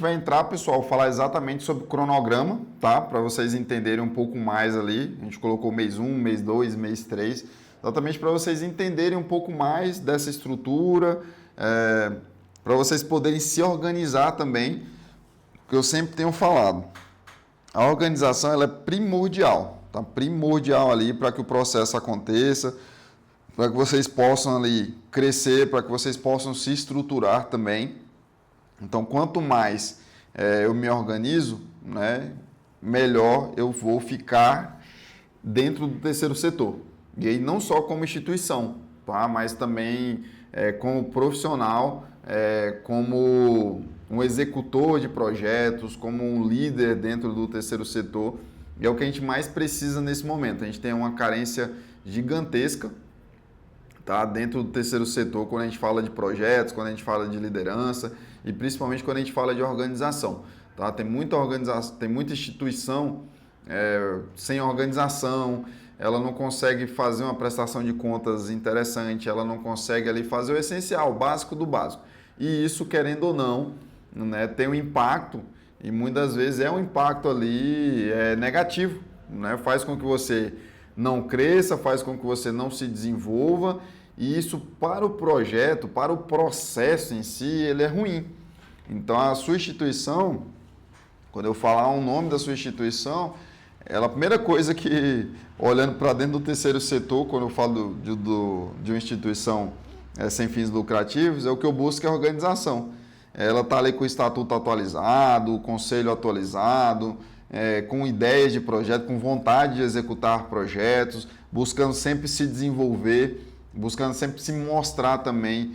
vai entrar, pessoal, falar exatamente sobre cronograma, tá? Para vocês entenderem um pouco mais ali. A gente colocou mês 1, mês 2, mês 3, exatamente para vocês entenderem um pouco mais dessa estrutura, para vocês poderem se organizar também, que eu sempre tenho falado. A organização ela é primordial, tá? Primordial ali para que o processo aconteça, para que vocês possam ali crescer, para que vocês possam se estruturar também. Então, quanto mais eu me organizo, né, melhor eu vou ficar dentro do terceiro setor. E aí não só como instituição, tá? Mas também como profissional, como um executor de projetos, como um líder dentro do terceiro setor. E é o que a gente mais precisa nesse momento. A gente tem uma carência gigantesca, tá? Dentro do terceiro setor, quando a gente fala de projetos, quando a gente fala de liderança e principalmente quando a gente fala de organização. Tá? Tem muita organização, tem muita instituição sem organização, ela não consegue fazer uma prestação de contas interessante, ela não consegue ali fazer o essencial, o básico do básico. E isso, querendo ou não, né, tem um impacto, e muitas vezes é um impacto ali negativo, né? Faz com que você não cresça, faz com que você não se desenvolva, e isso para o projeto, para o processo em si, ele é ruim. Então a sua instituição, quando eu falar o nome da sua instituição, a primeira coisa que, olhando para dentro do terceiro setor, quando eu falo de uma instituição sem fins lucrativos, o que eu busco é a organização. Ela está ali com o estatuto atualizado, o conselho atualizado, com ideias de projeto, com vontade de executar projetos, buscando sempre se desenvolver, buscando sempre se mostrar também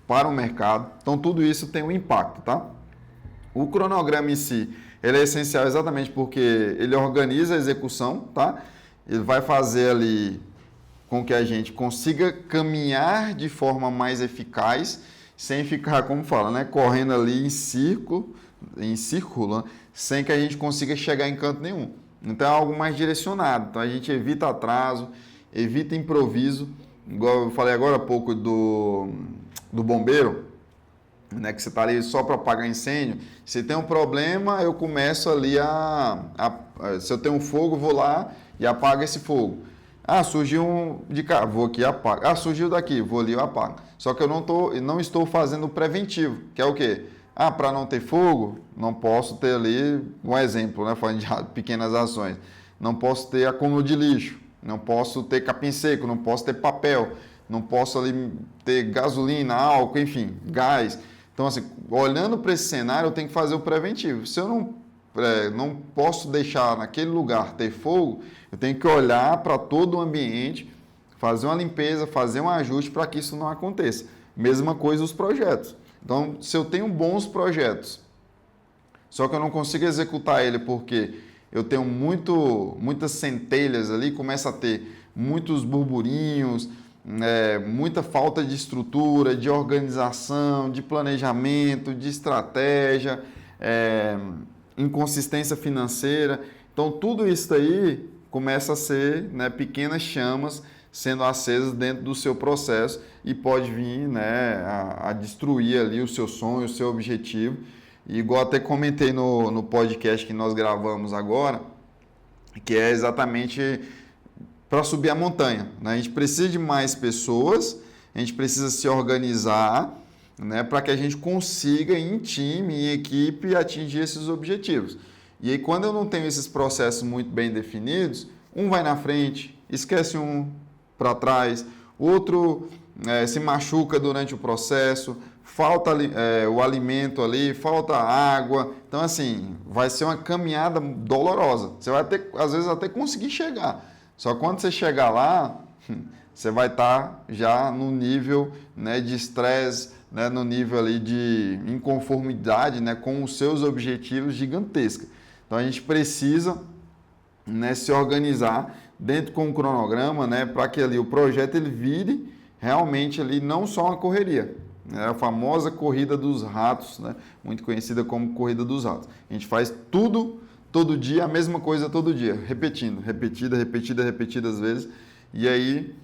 para o mercado. Então, tudo isso tem um impacto, tá? O cronograma em si, ele é essencial exatamente porque ele organiza a execução, tá? Ele vai fazer ali com que a gente consiga caminhar de forma mais eficaz, sem ficar, como fala, né, correndo ali em círculo, sem que a gente consiga chegar em canto nenhum. Então é algo mais direcionado. Então a gente evita atraso, evita improviso, igual eu falei agora há pouco do bombeiro, né, que você está ali só para apagar incêndio. Se tem um problema, eu começo ali se eu tenho um fogo, vou lá e apago esse fogo. Ah, surgiu um de cá, vou aqui e apago. Ah, surgiu daqui, vou ali e apago. Só que eu não estou fazendo o preventivo, que é o quê? Ah, para não ter fogo, não posso ter ali, um exemplo, né, falando de pequenas ações. Não posso ter acúmulo de lixo, não posso ter capim seco, não posso ter papel, não posso ali ter gasolina, álcool, enfim, gás. Então, assim, olhando para esse cenário, eu tenho que fazer o preventivo. Se eu não posso deixar naquele lugar ter fogo, eu tenho que olhar para todo o ambiente, fazer uma limpeza, fazer um ajuste para que isso não aconteça. Mesma coisa os projetos. Então, se eu tenho bons projetos, só que eu não consigo executar ele porque eu tenho muitas centelhas ali, começa a ter muitos burburinhos, muita falta de estrutura, de organização, de planejamento, de estratégia, inconsistência financeira. Então, tudo isso aí começa a ser, né, pequenas chamas sendo acesas dentro do seu processo e pode vir, né, a destruir ali o seu sonho, o seu objetivo. E igual até comentei no podcast que nós gravamos agora, que é exatamente para subir a montanha, né? A gente precisa de mais pessoas, a gente precisa se organizar, né, para que a gente consiga, em time, em equipe, atingir esses objetivos. E aí, quando eu não tenho esses processos muito bem definidos, um vai na frente, esquece um para trás, outro se machuca durante o processo, falta o alimento ali, falta água. Então, assim, vai ser uma caminhada dolorosa. Você vai ter, às vezes, até conseguir chegar. Só que quando você chegar lá, você vai estar já no nível, né, de estresse, né, no nível ali de inconformidade, né, com os seus objetivos gigantesca. Então a gente precisa, né, se organizar dentro com um cronograma, né, para que ali o projeto ele vire realmente ali não só uma correria, né, a famosa corrida dos ratos, né, muito conhecida como corrida dos ratos. A gente faz tudo todo dia, a mesma coisa todo dia, repetidas vezes. E aí,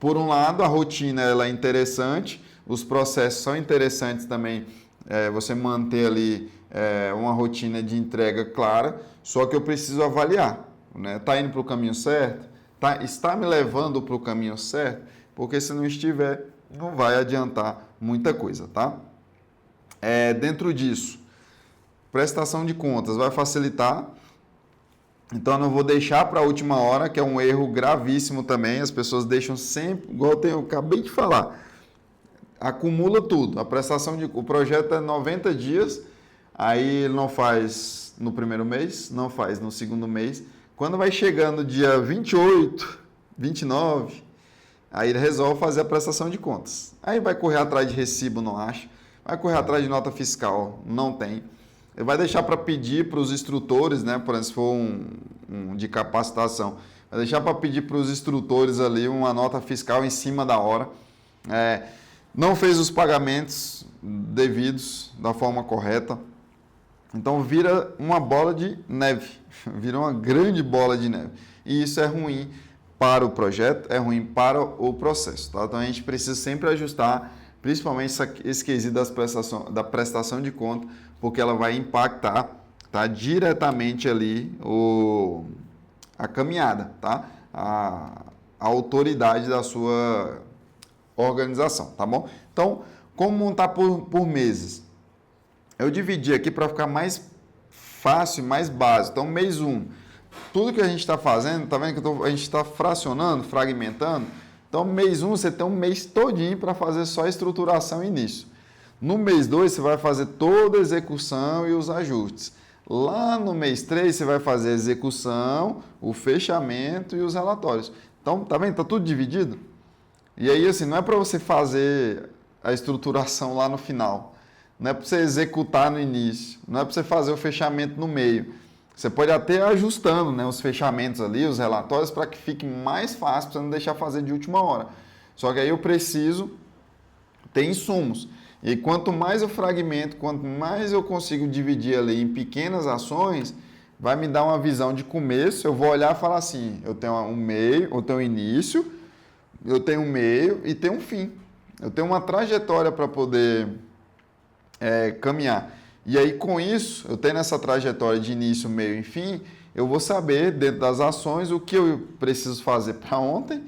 por um lado, a rotina ela é interessante, os processos são interessantes também, você manter ali uma rotina de entrega clara, só que eu preciso avaliar, né? Está indo para o caminho certo? Está me levando para o caminho certo? Porque se não estiver, não vai adiantar muita coisa, tá? Dentro disso, prestação de contas vai facilitar. Então, eu não vou deixar para a última hora, que é um erro gravíssimo também. As pessoas deixam sempre, igual eu acabei de falar, acumula tudo. O projeto é 90 dias, aí ele não faz no primeiro mês, não faz no segundo mês. Quando vai chegando dia 28, 29, aí ele resolve fazer a prestação de contas. Aí vai correr atrás de recibo, não acha. Vai correr atrás de nota fiscal, não tem. Ele vai deixar para pedir para os instrutores, né? Por exemplo, se for um de capacitação, vai deixar para pedir para os instrutores ali uma nota fiscal em cima da hora. Não fez os pagamentos devidos da forma correta. Então vira uma bola de neve, vira uma grande bola de neve. E isso é ruim para o projeto, é ruim para o processo. Tá? Então a gente precisa sempre ajustar, principalmente esse quesito da prestação de conta, porque ela vai impactar, tá, diretamente ali a caminhada, tá? A autoridade da sua organização, tá bom? Então, como montar por meses? Eu dividi aqui para ficar mais fácil e mais básico. Então, mês 1, tudo que a gente está fazendo, tá vendo que a gente está fracionando, fragmentando? Então, mês 1, você tem um mês todinho para fazer só a estruturação e início. No mês 2, você vai fazer toda a execução e os ajustes. Lá no mês 3, você vai fazer a execução, o fechamento e os relatórios. Então, tá vendo? Tá tudo dividido? E aí, assim, não é para você fazer a estruturação lá no final. Não é para você executar no início. Não é para você fazer o fechamento no meio. Você pode até ir ajustando, né, os fechamentos ali, os relatórios, para que fique mais fácil, para você não deixar fazer de última hora. Só que aí eu preciso ter insumos. E quanto mais eu fragmento, quanto mais eu consigo dividir ali em pequenas ações, vai me dar uma visão de começo. Eu vou olhar e falar assim, eu tenho um meio, eu tenho um início, eu tenho um meio e tenho um fim. Eu tenho uma trajetória para poder caminhar. E aí, com isso, eu tendo essa trajetória de início, meio e fim, eu vou saber, dentro das ações, o que eu preciso fazer para ontem,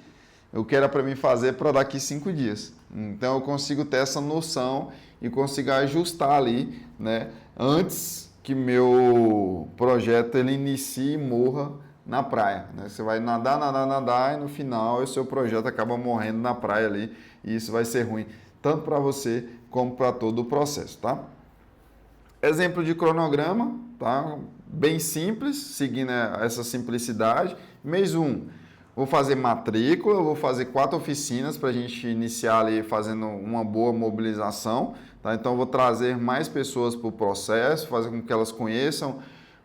o que era para mim fazer para daqui 5 dias. Então, eu consigo ter essa noção e consigo ajustar ali, né, antes que meu projeto ele inicie e morra na praia. Né? Você vai nadar, e no final o seu projeto acaba morrendo na praia ali, e isso vai ser ruim, tanto para você como para todo o processo, tá? Exemplo de cronograma, tá? Bem simples, seguindo essa simplicidade. Mês 1, vou fazer matrícula, vou fazer 4 oficinas para a gente iniciar ali fazendo uma boa mobilização, tá? Então, vou trazer mais pessoas para o processo, fazer com que elas conheçam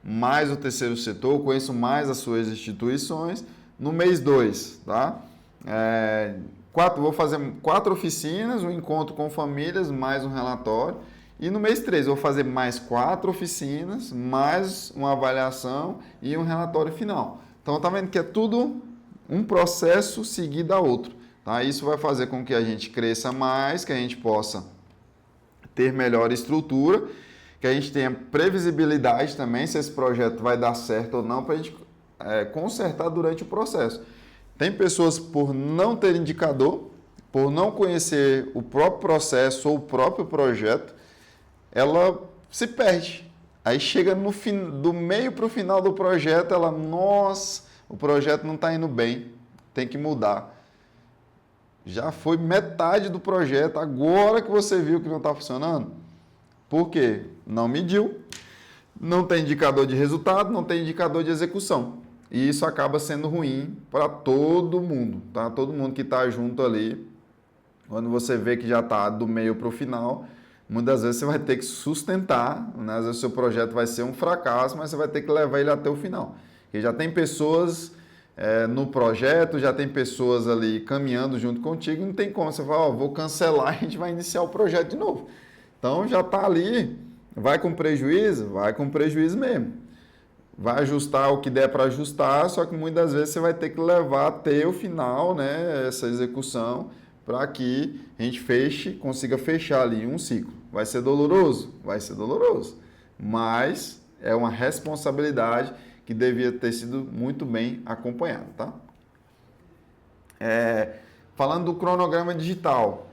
mais o terceiro setor, conheçam mais as suas instituições. No mês 2, tá? Vou fazer 4 oficinas, um encontro com famílias, mais um relatório. E no mês 3, eu vou fazer mais 4 oficinas, mais uma avaliação e um relatório final. Então, tá vendo que é tudo um processo seguido a outro. Tá? Isso vai fazer com que a gente cresça mais, que a gente possa ter melhor estrutura, que a gente tenha previsibilidade também, se esse projeto vai dar certo ou não, para a gente consertar durante o processo. Tem pessoas, por não ter indicador, por não conhecer o próprio processo ou o próprio projeto, ela se perde. Aí chega do meio para o final do projeto, nossa, o projeto não está indo bem, tem que mudar. Já foi metade do projeto, agora que você viu que não está funcionando. Por quê? Não mediu, não tem indicador de resultado, não tem indicador de execução. E isso acaba sendo ruim para todo mundo, tá? Todo mundo que está junto ali, quando você vê que já está do meio para o final, muitas vezes você vai ter que sustentar, né? Às vezes o seu projeto vai ser um fracasso, mas você vai ter que levar ele até o final. Porque já tem pessoas no projeto, já tem pessoas ali caminhando junto contigo, não tem como você falar, vou cancelar e a gente vai iniciar o projeto de novo. Então já está ali, vai com prejuízo? Vai com prejuízo mesmo. Vai ajustar o que der para ajustar, só que muitas vezes você vai ter que levar até o final, né, essa execução, para que a gente consiga fechar ali um ciclo. Vai ser doloroso? Vai ser doloroso. mas é uma responsabilidade que devia ter sido muito bem acompanhada, tá? Falando do cronograma digital,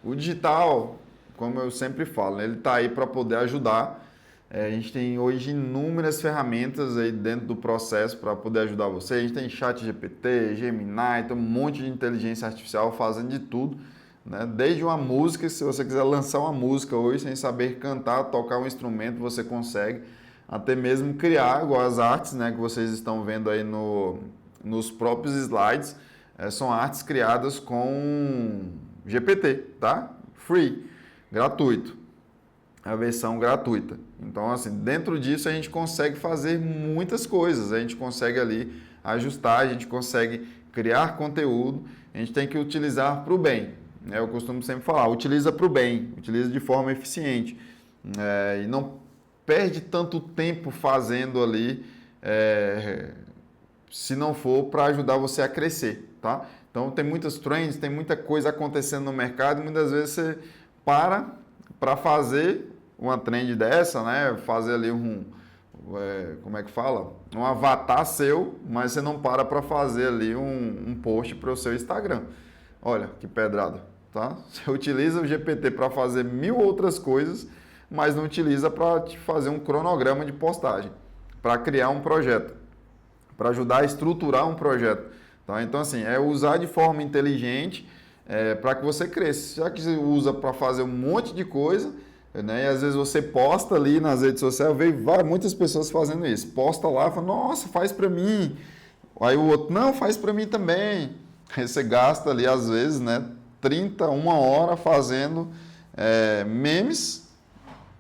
o digital, como eu sempre falo, ele está aí para poder ajudar. A gente tem hoje inúmeras ferramentas aí dentro do processo para poder ajudar você. A gente tem ChatGPT, Gemini, tem um monte de inteligência artificial fazendo de tudo, né? Desde uma música, se você quiser lançar uma música hoje sem saber cantar, tocar um instrumento, você consegue. Até mesmo criar, igual as artes, né, que vocês estão vendo aí nos próprios slides, são artes criadas com GPT, tá? Free, gratuito, a versão gratuita. Então, assim, dentro disso a gente consegue fazer muitas coisas, a gente consegue ali ajustar, a gente consegue criar conteúdo, a gente tem que utilizar para o bem. Eu costumo sempre falar, utiliza para o bem, utiliza de forma eficiente, e não perde tanto tempo fazendo ali, se não for para ajudar você a crescer, tá? Então tem muitas trends, tem muita coisa acontecendo no mercado e muitas vezes você para fazer uma trend dessa, né? Fazer ali como é que fala? Um avatar seu, mas você não para fazer ali um post para o seu Instagram. Olha que pedrada, tá? Você utiliza o GPT para fazer 1000 outras coisas, mas não utiliza para fazer um cronograma de postagem, para criar um projeto, para ajudar a estruturar um projeto. Tá? Então, assim, usar de forma inteligente para que você cresça. Já que você usa para fazer um monte de coisa, né? E às vezes você posta ali nas redes sociais, eu vejo muitas pessoas fazendo isso. Posta lá, fala, nossa, faz para mim. Aí o outro, não, faz para mim também. Aí você gasta ali, às vezes, né, uma hora fazendo memes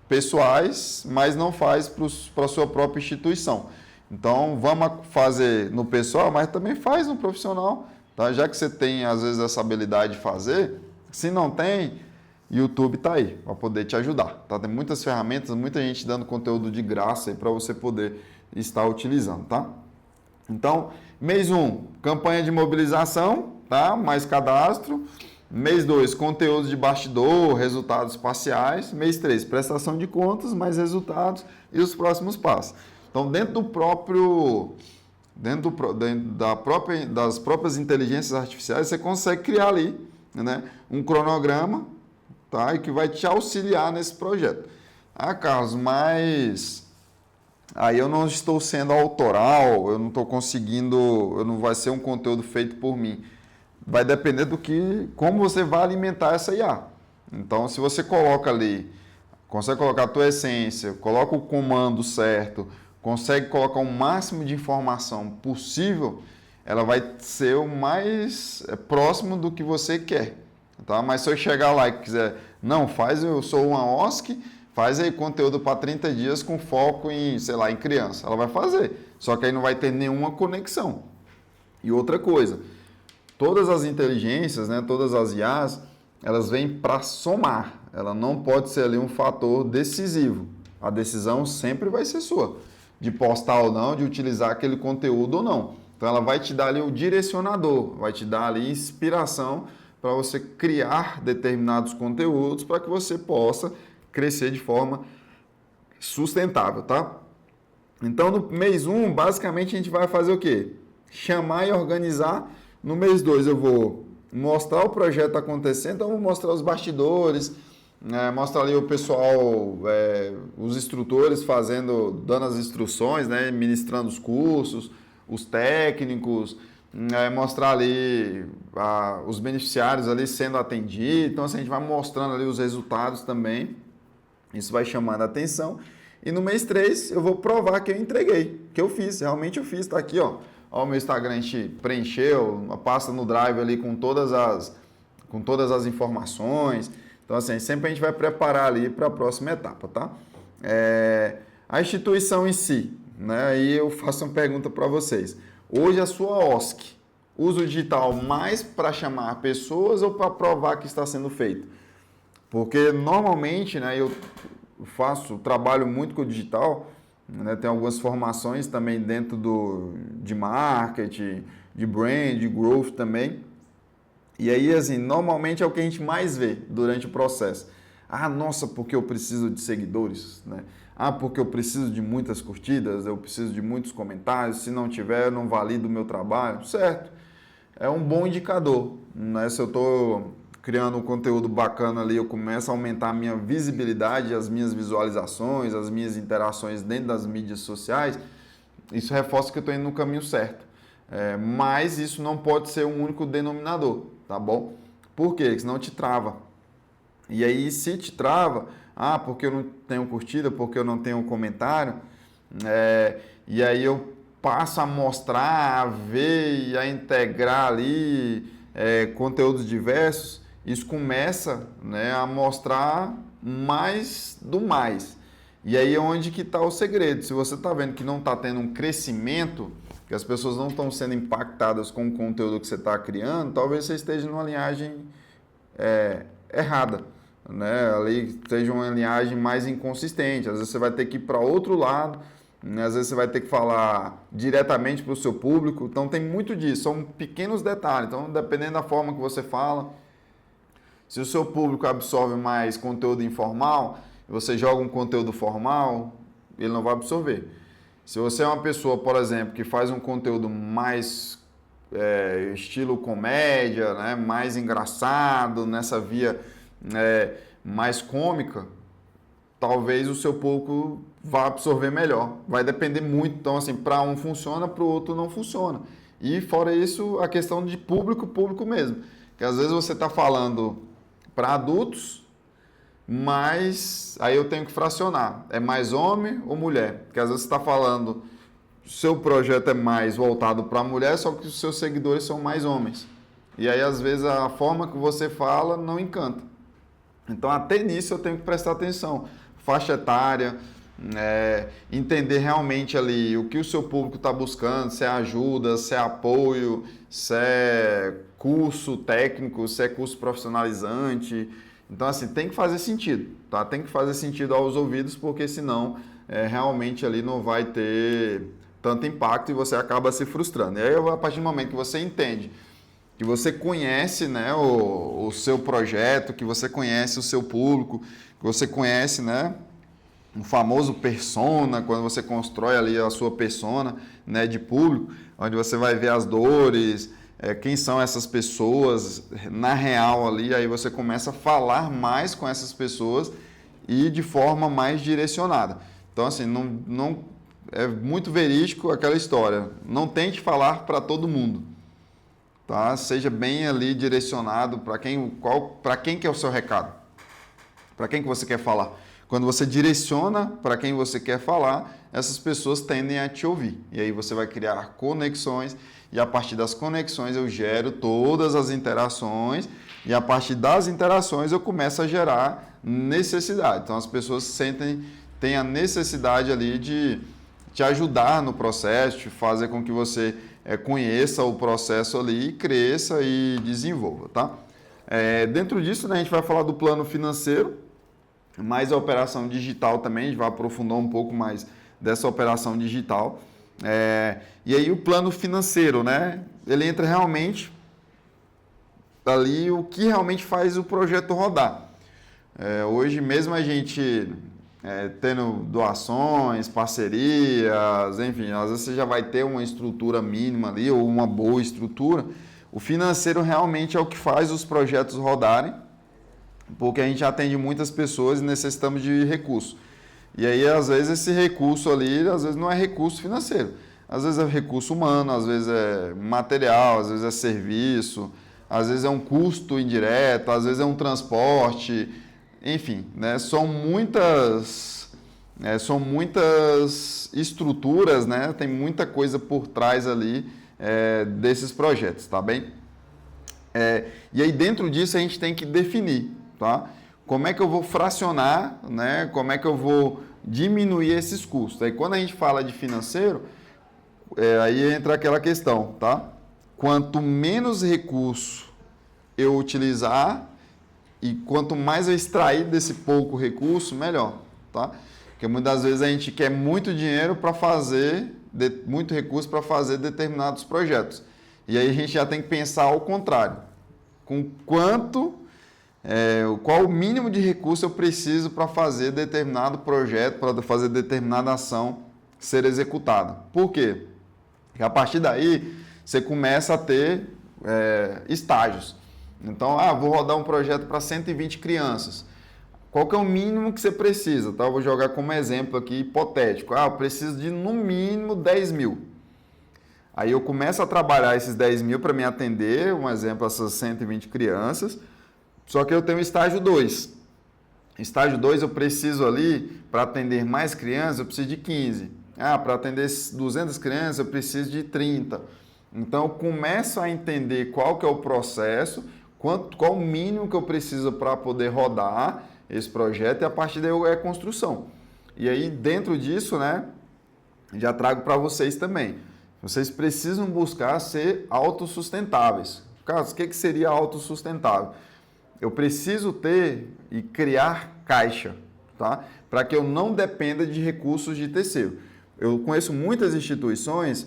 pessoais, mas não faz para a sua própria instituição. Então, vamos fazer no pessoal, mas também faz no profissional, tá? Já que você tem, às vezes, essa habilidade de fazer, se não tem, YouTube está aí para poder te ajudar, tá? Tem muitas ferramentas, muita gente dando conteúdo de graça aí para você poder estar utilizando, tá? Então, mês 1, campanha de mobilização, tá? Mais cadastro. Mês 2, conteúdo de bastidor, resultados parciais. Mês 3, prestação de contas, mais resultados e os próximos passos. Então, das próprias inteligências artificiais, você consegue criar ali, né, um cronograma, tá, e que vai te auxiliar nesse projeto. Ah, Carlos, mas aí eu não estou sendo autoral, eu não estou conseguindo, não vai ser um conteúdo feito por mim. Vai depender como você vai alimentar essa IA. Então, se você coloca ali, consegue colocar a tua essência, coloca o comando certo, consegue colocar o máximo de informação possível, ela vai ser o mais próximo do que você quer. Tá? Mas se eu chegar lá e quiser, não, eu sou uma OSC, faz aí conteúdo para 30 dias com foco em, sei lá, em criança. Ela vai fazer, só que aí não vai ter nenhuma conexão. E outra coisa, todas as inteligências, né, todas as IAs, elas vêm para somar. Ela não pode ser ali um fator decisivo. A decisão sempre vai ser sua, de postar ou não, de utilizar aquele conteúdo ou não. Então ela vai te dar ali o direcionador, vai te dar ali inspiração para você criar determinados conteúdos para que você possa crescer de forma sustentável, tá? Então no mês 1, basicamente a gente vai fazer o quê? Chamar e organizar. No mês 2 eu vou mostrar o projeto acontecendo, então eu vou mostrar os bastidores, mostrar ali o pessoal, os instrutores dando as instruções, né, ministrando os cursos, os técnicos, mostrar ali os beneficiários ali sendo atendidos. Então assim, a gente vai mostrando ali os resultados também, isso vai chamando a atenção. E no mês 3 eu vou provar que eu entreguei, que eu fiz, realmente eu fiz, tá aqui, ó. Ó, o meu Instagram a gente preencheu, uma pasta no Drive ali com todas as informações. Então, assim, sempre a gente vai preparar ali para a próxima etapa, tá? A instituição em si, né? Aí eu faço uma pergunta para vocês. Hoje a sua OSC usa o digital mais para chamar pessoas ou para provar que está sendo feito? Porque normalmente, né, eu trabalho muito com o digital, né, tem algumas formações também dentro de marketing, de brand, de growth também. E aí, assim, normalmente é o que a gente mais vê durante o processo. Ah, nossa, porque eu preciso de seguidores, né? Ah, porque eu preciso de muitas curtidas, eu preciso de muitos comentários, se não tiver, eu não valido o meu trabalho. Certo, é um bom indicador, né? Se eu estou criando um conteúdo bacana ali, eu começo a aumentar a minha visibilidade, as minhas visualizações, as minhas interações dentro das mídias sociais, isso reforça que eu estou indo no caminho certo. Mas isso não pode ser um único denominador, tá bom? Por quê? Senão te trava. E aí, se te trava, porque eu não tenho curtida, porque eu não tenho comentário, e aí eu passo a mostrar, a ver e a integrar ali conteúdos diversos, isso começa, né, a mostrar mais do mais. E aí é onde que está o segredo. Se você está vendo que não está tendo um crescimento, que as pessoas não estão sendo impactadas com o conteúdo que você está criando, talvez você esteja numa linhagem errada, né? Ali seja uma linhagem mais inconsistente. Às vezes você vai ter que ir para outro lado, né? Às vezes você vai ter que falar diretamente para o seu público. Então tem muito disso, são pequenos detalhes. Então, dependendo da forma que você fala, se o seu público absorve mais conteúdo informal, você joga um conteúdo formal, ele não vai absorver. Se você é uma pessoa, por exemplo, que faz um conteúdo mais estilo comédia, né, mais engraçado, nessa via mais cômica, talvez o seu público vá absorver melhor. Vai depender muito. Então, assim, para um funciona, para o outro não funciona. E fora isso, a questão de público mesmo. Que às vezes você está falando para adultos, mas aí eu tenho que fracionar. É mais homem ou mulher? Porque às vezes você está falando, seu projeto é mais voltado para a mulher, só que os seus seguidores são mais homens. E aí às vezes a forma que você fala não encanta. Então até nisso eu tenho que prestar atenção. Faixa etária, entender realmente ali o que o seu público está buscando, se é ajuda, se é apoio, se é curso técnico, se é curso profissionalizante. Então, assim, tem que fazer sentido, tá? Tem que fazer sentido aos ouvidos, porque senão realmente ali não vai ter tanto impacto e você acaba se frustrando. E aí, a partir do momento que você entende, que você conhece, né, o seu projeto, que você conhece o seu público, que você conhece, né, o famoso persona, quando você constrói ali a sua persona, né, de público, onde você vai ver as dores, quem são essas pessoas na real ali, aí você começa a falar mais com essas pessoas e de forma mais direcionada. Então, assim, não é muito verídico aquela história. Não tente falar para todo mundo, tá? Seja bem ali direcionado para quem que é o seu recado, para quem que você quer falar. Quando você direciona para quem você quer falar, essas pessoas tendem a te ouvir. E aí você vai criar conexões e a partir das conexões eu gero todas as interações e a partir das interações eu começo a gerar necessidade. Então as pessoas têm a necessidade ali de te ajudar no processo, de fazer com que você conheça o processo ali, cresça e desenvolva, tá? Dentro disso, né, a gente vai falar do plano financeiro, mais a operação digital também, a gente vai aprofundar um pouco mais dessa operação digital. E aí o plano financeiro, né? Ele entra realmente ali o que realmente faz o projeto rodar. Hoje mesmo a gente tendo doações, parcerias, enfim, às vezes você já vai ter uma estrutura mínima ali ou uma boa estrutura. O financeiro realmente é o que faz os projetos rodarem, porque a gente atende muitas pessoas e necessitamos de recurso. E aí, às vezes, esse recurso ali, às vezes não é recurso financeiro. Às vezes é recurso humano, às vezes é material, às vezes é serviço, às vezes é um custo indireto, às vezes é um transporte, enfim, né? São muitas estruturas, né? Tem muita coisa por trás ali desses projetos, tá bem? E aí, dentro disso, a gente tem que definir, tá? Como é que eu vou fracionar, né? Como é que eu vou diminuir esses custos? Aí quando a gente fala de financeiro, aí entra aquela questão, tá? Quanto menos recurso eu utilizar e quanto mais eu extrair desse pouco recurso, melhor, tá? Porque muitas vezes a gente quer muito dinheiro para fazer, muito recurso para fazer determinados projetos. E aí a gente já tem que pensar ao contrário. Com quanto qual o mínimo de recurso eu preciso para fazer determinado projeto, para fazer determinada ação ser executada. Por quê? Porque a partir daí você começa a ter estágios. Então, vou rodar um projeto para 120 crianças. Qual que é o mínimo que você precisa? Tá? Eu vou jogar como exemplo aqui hipotético. Eu preciso de no mínimo 10 mil. Aí eu começo a trabalhar esses 10 mil para me atender, um exemplo, essas 120 crianças. Só que eu tenho estágio 2. Estágio 2 eu preciso ali, para atender mais crianças, eu preciso de 15. Para atender 200 crianças eu preciso de 30. Então eu começo a entender qual que é o processo, qual o mínimo que eu preciso para poder rodar esse projeto, e a partir daí é construção. E aí dentro disso, né, já trago para vocês também. Vocês precisam buscar ser autossustentáveis. Carlos, o que seria autossustentável? Eu preciso ter e criar caixa, tá? Para que eu não dependa de recursos de terceiro. Eu conheço muitas instituições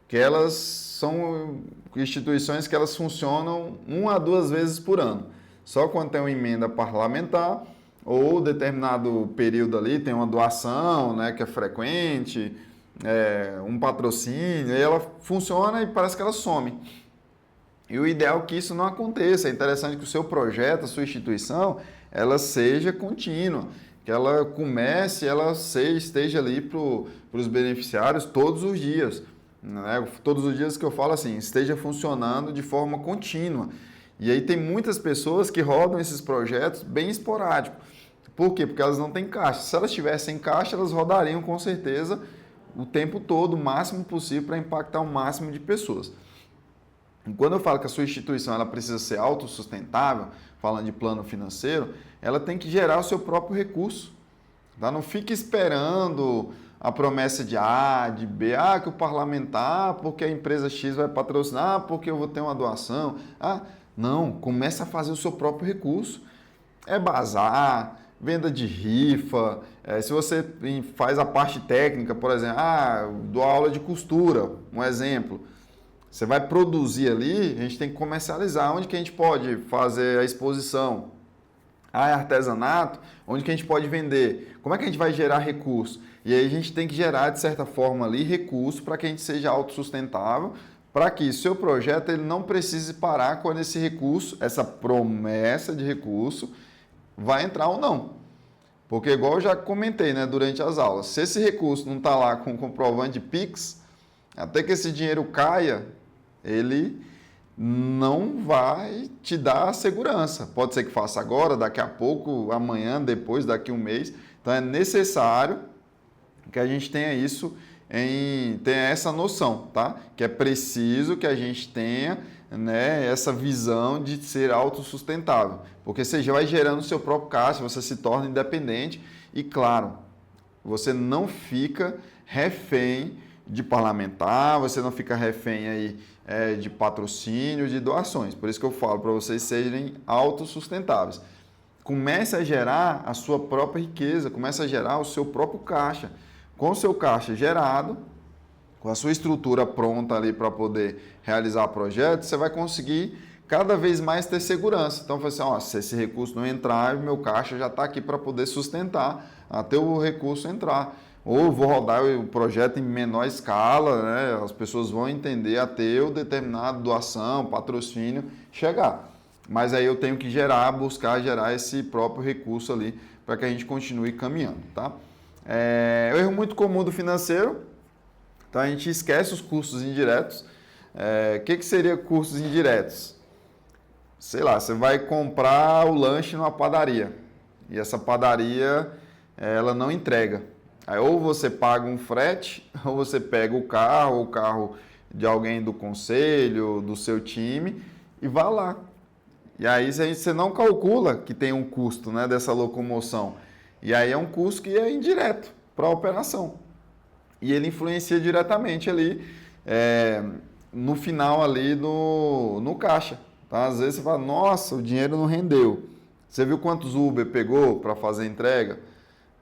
que elas são instituições que elas funcionam 1 a 2 vezes por ano. Só quando tem uma emenda parlamentar ou determinado período ali tem uma doação, né, que é frequente, um patrocínio, e ela funciona e parece que ela some. E o ideal é que isso não aconteça. É interessante que o seu projeto, a sua instituição, ela seja contínua, que ela comece, ela esteja ali para os beneficiários todos os dias. Né? Todos os dias que eu falo assim, esteja funcionando de forma contínua. E aí tem muitas pessoas que rodam esses projetos bem esporádicos. Por quê? Porque elas não têm caixa. Se elas tivessem caixa, elas rodariam com certeza o tempo todo, o máximo possível, para impactar o máximo de pessoas. E quando eu falo que a sua instituição ela precisa ser autossustentável, falando de plano financeiro, ela tem que gerar o seu próprio recurso. Tá? Não fique esperando a promessa de A, de B, que o parlamentar, porque a empresa X vai patrocinar, porque eu vou ter uma doação. Não, comece a fazer o seu próprio recurso. É bazar, venda de rifa, se você faz a parte técnica, por exemplo, dou aula de costura, um exemplo. Você vai produzir ali, a gente tem que comercializar. Onde que a gente pode fazer a exposição? É artesanato? Onde que a gente pode vender? Como é que a gente vai gerar recurso? E aí a gente tem que gerar, de certa forma, ali recurso para que a gente seja autossustentável, para que o seu projeto ele não precise parar quando esse recurso, essa promessa de recurso, vai entrar ou não. Porque igual eu já comentei, né, durante as aulas, se esse recurso não está lá com comprovante de Pix, até que esse dinheiro caia, ele não vai te dar segurança. Pode ser que faça agora, daqui a pouco, amanhã, depois, daqui a um mês. Então é necessário que a gente tenha isso, tenha essa noção, tá? Que é preciso que a gente tenha, né, essa visão de ser autossustentável. Porque você já vai gerando o seu próprio caixa, você se torna independente e, claro, você não fica refém de parlamentar, você não fica refém aí de patrocínio, de doações. Por isso que eu falo para vocês serem autossustentáveis. Comece a gerar a sua própria riqueza, comece a gerar o seu próprio caixa. Com o seu caixa gerado, com a sua estrutura pronta ali para poder realizar o projeto, você vai conseguir cada vez mais ter segurança. Então, se esse recurso não entrar, meu caixa já está aqui para poder sustentar até o recurso entrar. Ou vou rodar o projeto em menor escala, né? As pessoas vão entender até o determinado doação, patrocínio chegar. Mas aí eu tenho que buscar gerar esse próprio recurso ali para que a gente continue caminhando, tá? O erro muito comum do financeiro, então a gente esquece os custos indiretos. O que seria custos indiretos? Sei lá, você vai comprar o lanche numa padaria e essa padaria ela não entrega. Aí ou você paga um frete, ou você pega o carro de alguém do conselho, do seu time, e vai lá. E aí você não calcula que tem um custo, né, dessa locomoção. E aí é um custo que é indireto para a operação. E ele influencia diretamente ali no final ali no caixa. Tá? Às vezes você fala, nossa, o dinheiro não rendeu. Você viu quantos Uber pegou para fazer a entrega?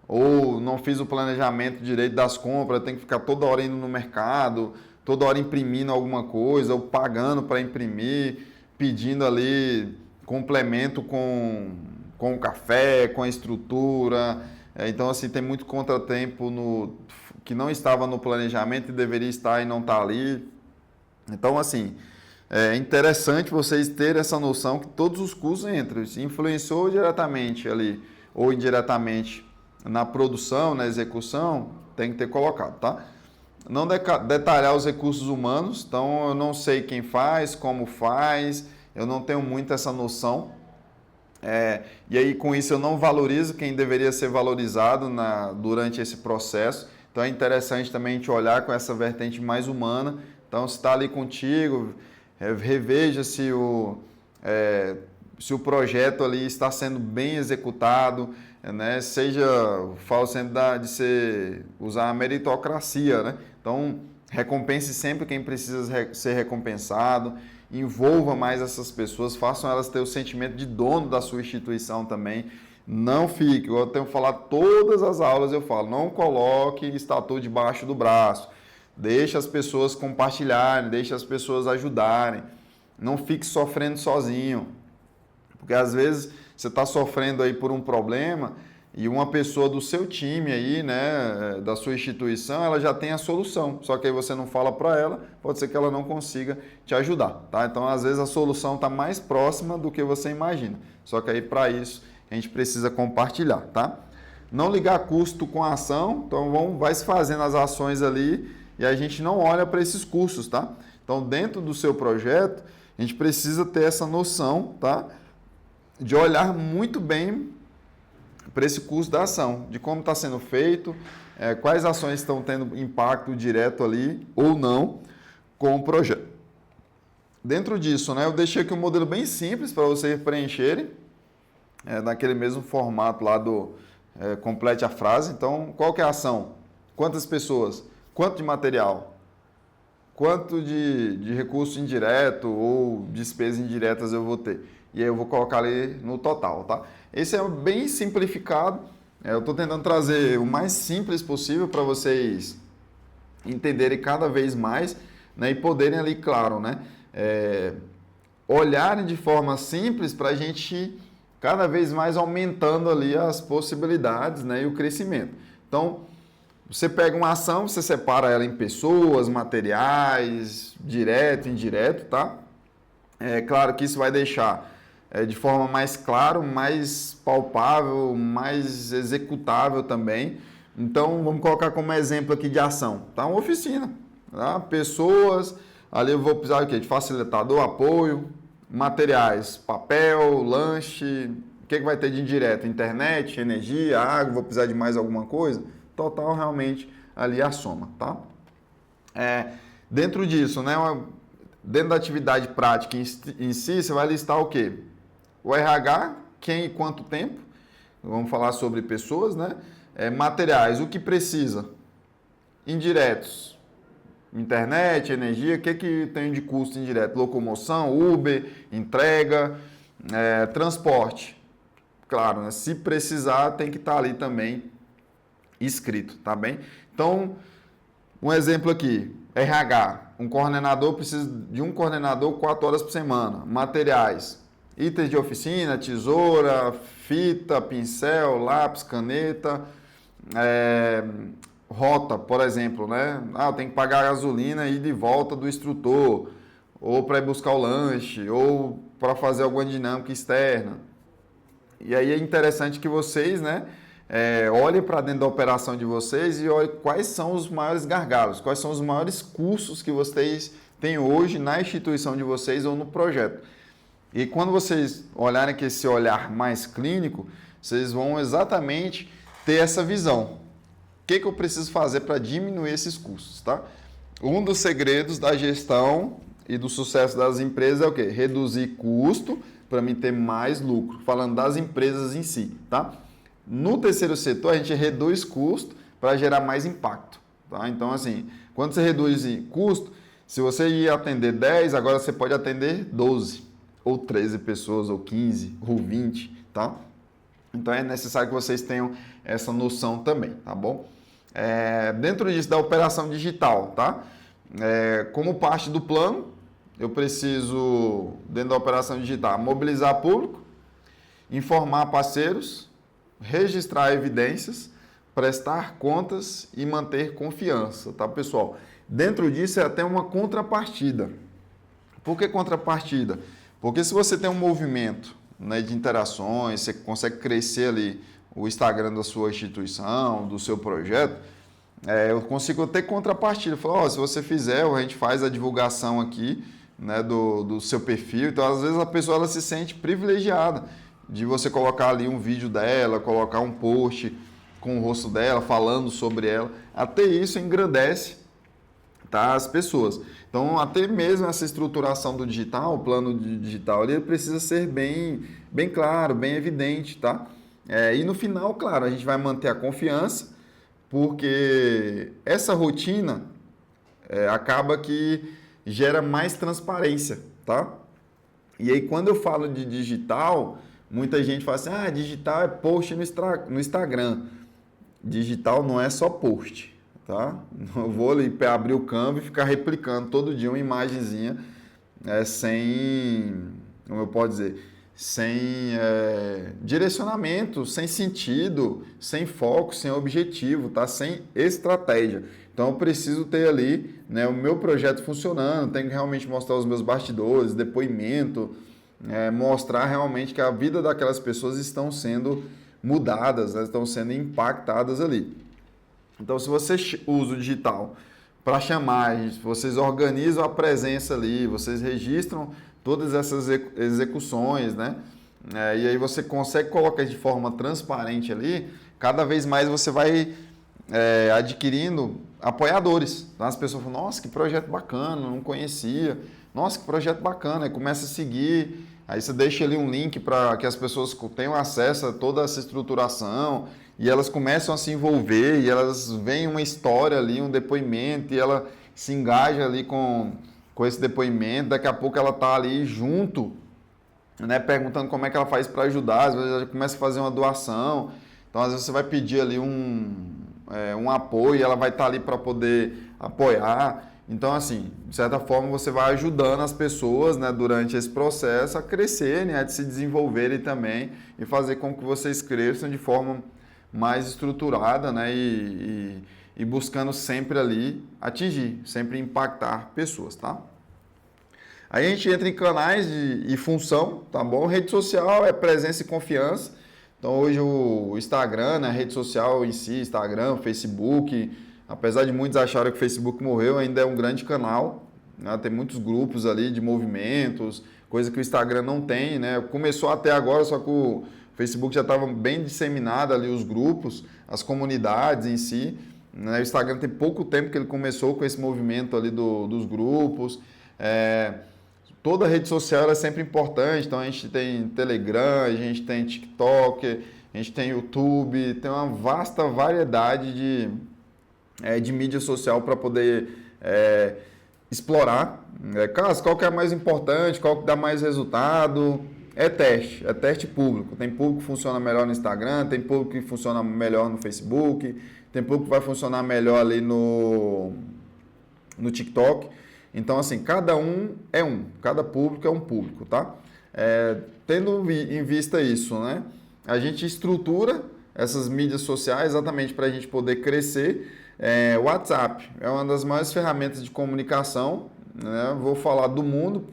Ou não fiz o planejamento direito das compras, tem que ficar toda hora indo no mercado, toda hora imprimindo alguma coisa, ou pagando para imprimir, pedindo ali complemento com o café, com a estrutura. Então, assim, tem muito contratempo que não estava no planejamento e deveria estar e não está ali. Então, assim, é interessante vocês terem essa noção que todos os custos entram. Se influenciou diretamente ali ou indiretamente na produção, na execução, tem que ter colocado, tá? Não detalhar os recursos humanos, então eu não sei quem faz, como faz, eu não tenho muito essa noção. E aí com isso eu não valorizo quem deveria ser valorizado durante esse processo. Então é interessante também a gente olhar com essa vertente mais humana. Então se está ali contigo, reveja se o projeto ali está sendo bem executado, né? Falo sempre usar a meritocracia, né? Então, recompense sempre quem precisa ser recompensado, envolva mais essas pessoas, façam elas ter o sentimento de dono da sua instituição também. Não fique, eu tenho falado todas as aulas, eu falo, não coloque estatuto debaixo do braço, deixe as pessoas compartilharem, deixe as pessoas ajudarem, não fique sofrendo sozinho, porque às vezes você está sofrendo aí por um problema e uma pessoa do seu time aí, né, da sua instituição, ela já tem a solução, só que aí você não fala para ela, pode ser que ela não consiga te ajudar, tá? Então, às vezes a solução está mais próxima do que você imagina, só que aí para isso a gente precisa compartilhar, tá? Não ligar custo com a ação, então vai se fazendo as ações ali e a gente não olha para esses custos, tá? Então, dentro do seu projeto, a gente precisa ter essa noção, tá? De olhar muito bem para esse custo da ação, de como está sendo feito, quais ações estão tendo impacto direto ali ou não com o projeto. Dentro disso, né, eu deixei aqui um modelo bem simples para vocês preencherem, naquele mesmo formato lá do complete a frase. Então, qual que é a ação? Quantas pessoas? Quanto de material? Quanto de recurso indireto ou despesas indiretas eu vou ter? E aí eu vou colocar ali no total, tá? Esse é bem simplificado. Eu estou tentando trazer o mais simples possível para vocês entenderem cada vez mais, né? E poderem ali, claro, né? Olharem de forma simples para a gente cada vez mais aumentando ali as possibilidades, né? E o crescimento. Então, você pega uma ação, você separa ela em pessoas, materiais, direto, indireto, tá? É claro que isso vai deixar de forma mais clara, mais palpável, mais executável também. Então, vamos colocar como exemplo aqui de ação, tá? Uma oficina, tá? Pessoas, ali eu vou precisar de facilitador, apoio, materiais, papel, lanche, o que vai ter de indireto? Internet, energia, água, vou precisar de mais alguma coisa? Total, realmente, ali a soma, tá? Dentro disso, né? Dentro da atividade prática em si, você vai listar o quê? O RH, quem e quanto tempo, vamos falar sobre pessoas, né? Materiais, o que precisa, indiretos, internet, energia, o que tem de custo indireto? Locomoção, Uber, entrega, transporte. Claro, né? Se precisar, tem que estar ali também escrito, tá bem? Então, um exemplo aqui, RH, um coordenador precisa de um coordenador 4 horas por semana, materiais, itens de oficina, tesoura, fita, pincel, lápis, caneta, rota, por exemplo, né? Eu tenho que pagar a gasolina e ir de volta do instrutor, ou para ir buscar o lanche, ou para fazer alguma dinâmica externa. E aí é interessante que vocês, né, olhem para dentro da operação de vocês e olhem quais são os maiores gargalos, quais são os maiores custos que vocês têm hoje na instituição de vocês ou no projeto. E quando vocês olharem com esse olhar mais clínico, vocês vão exatamente ter essa visão. O que eu preciso fazer para diminuir esses custos, tá? Um dos segredos da gestão e do sucesso das empresas é o quê? Reduzir custo para mim ter mais lucro. Falando das empresas em si, tá? No terceiro setor, a gente reduz custo para gerar mais impacto, tá? Então, assim, quando você reduz custo, se você ia atender 10, agora você pode atender 12, ou 13 pessoas, ou 15, ou 20, tá? Então, é necessário que vocês tenham essa noção também, tá bom? Dentro disso, da operação digital, tá? Como parte do plano, eu preciso, dentro da operação digital, mobilizar público, informar parceiros, registrar evidências, prestar contas e manter confiança, tá, pessoal? Dentro disso é até uma contrapartida. Por que contrapartida? Porque se você tem um movimento, né, de interações, você consegue crescer ali o Instagram da sua instituição, do seu projeto, eu consigo ter contrapartida. Falar, se você fizer, a gente faz a divulgação aqui, né, do seu perfil. Então, às vezes, a pessoa ela se sente privilegiada de você colocar ali um vídeo dela, colocar um post com o rosto dela, falando sobre ela. Até isso engrandece, tá, as pessoas. Então, até mesmo essa estruturação do digital, o plano digital, ele precisa ser bem claro, bem evidente, tá? E no final, claro, a gente vai manter a confiança, porque essa rotina acaba que gera mais transparência, tá? E aí, quando eu falo de digital, muita gente fala assim, digital é post no Instagram. Digital não é só post, tá? Eu vou ali abrir o Canva e ficar replicando todo dia uma imagenzinha sem, como eu posso dizer, sem direcionamento, sem sentido, sem foco, sem objetivo, tá? Sem estratégia. Então eu preciso ter ali, né, o meu projeto funcionando, tenho que realmente mostrar os meus bastidores, depoimento, mostrar realmente que a vida daquelas pessoas estão sendo mudadas, né, estão sendo impactadas ali. Então se você usa o digital para chamar, vocês organizam a presença ali, vocês registram todas essas execuções, né? E aí você consegue colocar de forma transparente ali, cada vez mais você vai adquirindo apoiadores. Então as pessoas falam, nossa, que projeto bacana, não conhecia. Nossa, que projeto bacana. Aí começa a seguir, aí você deixa ali um link para que as pessoas tenham acesso a toda essa estruturação e elas começam a se envolver e elas veem uma história ali, um depoimento e ela se engaja ali com esse depoimento. Daqui a pouco ela está ali junto, né, perguntando como é que ela faz para ajudar. Às vezes ela começa a fazer uma doação. Então, às vezes você vai pedir ali um apoio e ela vai estar ali para poder apoiar. Então, assim, de certa forma, você vai ajudando as pessoas, né, durante esse processo a crescerem, a se desenvolverem também e fazer com que vocês cresçam de forma mais estruturada, né, e buscando sempre ali atingir, sempre impactar pessoas, tá? Aí a gente entra em canais e função, tá bom? Rede social é presença e confiança. Então hoje o Instagram, né, a rede social em si, Instagram, Facebook, apesar de muitos acharem que o Facebook morreu, ainda é um grande canal, né? Tem muitos grupos ali de movimentos, coisa que o Instagram não tem, né? Começou até agora, só que o Facebook já estava bem disseminado ali os grupos, as comunidades em si, né? O Instagram tem pouco tempo que ele começou com esse movimento ali dos grupos. Toda rede social é sempre importante, então a gente tem Telegram, a gente tem TikTok, a gente tem YouTube, tem uma vasta variedade de mídia social para poder explorar. Caso, qual que é mais importante, qual que dá mais resultado? É teste público. Tem público que funciona melhor no Instagram, tem público que funciona melhor no Facebook, tem público que vai funcionar melhor ali no TikTok. Então, assim, cada público é um público, tá? Tendo em vista isso, né? A gente estrutura essas mídias sociais exatamente para a gente poder crescer. O WhatsApp é uma das maiores ferramentas de comunicação, né? Vou falar do mundo,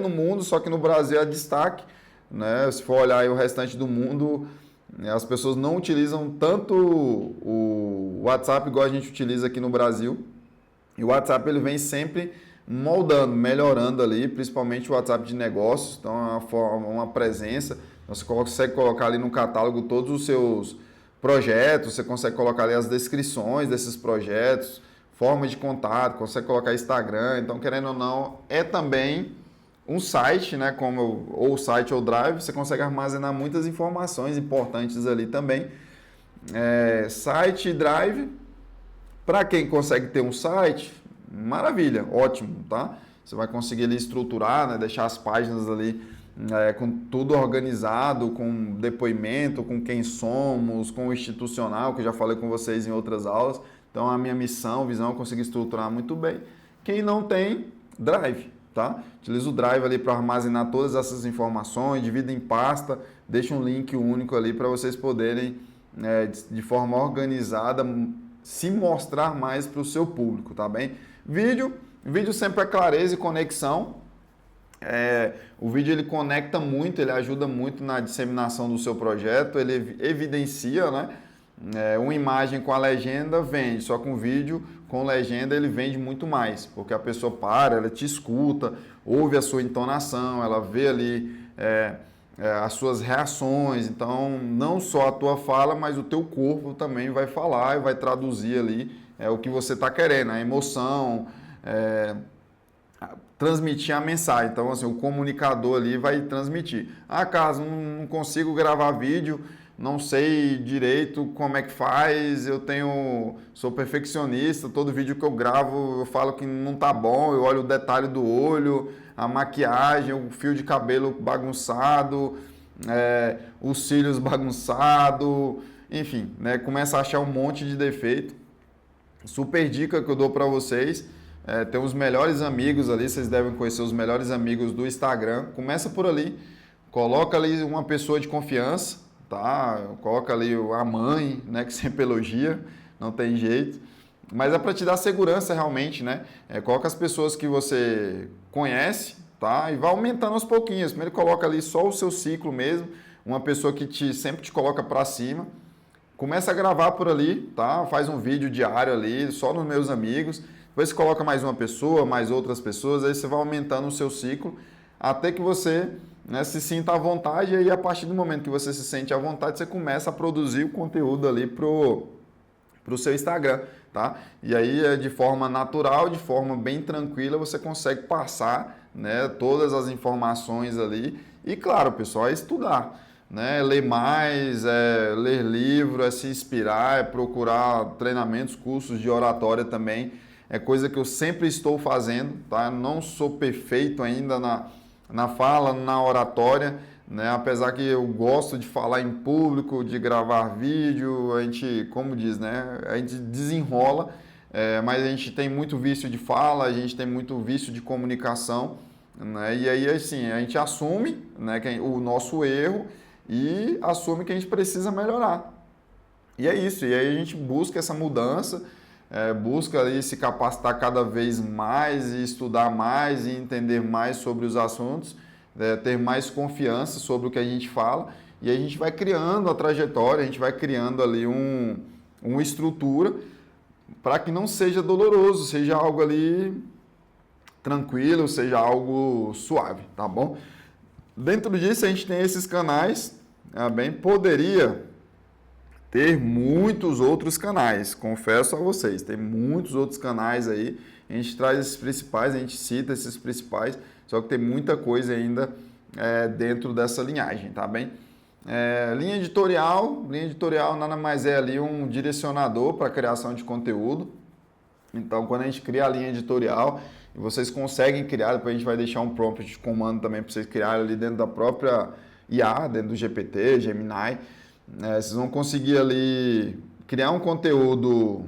no mundo, só que no Brasil é destaque, né? Se for olhar aí o restante do mundo, as pessoas não utilizam tanto o WhatsApp igual a gente utiliza aqui no Brasil. E o WhatsApp ele vem sempre moldando, melhorando ali, principalmente o WhatsApp de negócios. Então é uma presença, você consegue colocar ali no catálogo todos os seus projetos, você consegue colocar ali as descrições desses projetos, forma de contato, consegue colocar Instagram. Então, querendo ou não, é também um site, né, ou site ou Drive, você consegue armazenar muitas informações importantes ali também. Site e Drive, para quem consegue ter um site, maravilha, ótimo, tá? Você vai conseguir ali estruturar, né, deixar as páginas ali com tudo organizado, com depoimento, com quem somos, com o institucional, que eu já falei com vocês em outras aulas. Então, a minha missão, visão, é conseguir estruturar muito bem. Quem não tem, Drive, tá? Utiliza o Drive ali para armazenar todas essas informações, divida em pasta, deixa um link único ali para vocês poderem, de forma organizada, se mostrar mais para o seu público, tá bem? Vídeo sempre é clareza e conexão. O vídeo ele conecta muito, ele ajuda muito na disseminação do seu projeto, ele evidencia, né? Uma imagem com a legenda vende, só com vídeo com legenda ele vende muito mais, porque a pessoa ela te escuta, ouve a sua entonação, ela vê ali as suas reações, então não só a tua fala, mas o teu corpo também vai falar e vai traduzir ali o que você está querendo, a emoção, transmitir a mensagem. Então, assim, o comunicador ali vai transmitir. Carlos, não consigo gravar vídeo, não sei direito como é que faz, sou perfeccionista, todo vídeo que eu gravo eu falo que não tá bom, eu olho o detalhe do olho, a maquiagem, o fio de cabelo bagunçado, os cílios bagunçados, enfim, né, começa a achar um monte de defeito. Super dica que eu dou para vocês, tem os melhores amigos ali, vocês devem conhecer os melhores amigos do Instagram, começa por ali, coloca ali uma pessoa de confiança, tá? Coloca ali a mãe, né, que sempre elogia, não tem jeito, mas é para te dar segurança realmente, né? Coloca as pessoas que você conhece, tá? E vai aumentando aos pouquinhos. Primeiro coloca ali só o seu ciclo mesmo, uma pessoa que sempre te coloca para cima. Começa a gravar por ali, tá? Faz um vídeo diário ali, só nos meus amigos. Depois você coloca mais uma pessoa, mais outras pessoas, aí você vai aumentando o seu ciclo até que você, né, se sinta à vontade, e aí a partir do momento que você se sente à vontade, você começa a produzir o conteúdo ali pro seu Instagram, tá? E aí, de forma natural, de forma bem tranquila, você consegue passar, né, todas as informações ali. E claro, pessoal, é estudar, né? Ler mais, ler livro, se inspirar, procurar treinamentos, cursos de oratória também. É coisa que eu sempre estou fazendo, tá? Não sou perfeito ainda na fala, na oratória, né? Apesar que eu gosto de falar em público, de gravar vídeo, a gente, como diz, né? A gente desenrola, mas a gente tem muito vício de fala, a gente tem muito vício de comunicação, né? E aí, assim, a gente assume, né, o nosso erro e assume que a gente precisa melhorar. E é isso, e aí a gente busca essa mudança, busca ali se capacitar cada vez mais e estudar mais e entender mais sobre os assuntos, ter mais confiança sobre o que a gente fala, e a gente vai criando a trajetória, a gente vai criando ali uma estrutura para que não seja doloroso, seja algo ali tranquilo, seja algo suave, tá bom? Dentro disso a gente tem esses canais, poderia ter muitos outros canais, confesso a vocês, tem muitos outros canais aí, a gente traz esses principais, a gente cita esses principais, só que tem muita coisa ainda dentro dessa linhagem, tá bem? Linha editorial nada mais é ali um direcionador para a criação de conteúdo. Então, quando a gente cria a linha editorial, vocês conseguem criar, depois a gente vai deixar um prompt de comando também para vocês criarem ali dentro da própria IA, dentro do GPT, Gemini. Vocês vão conseguir ali criar um conteúdo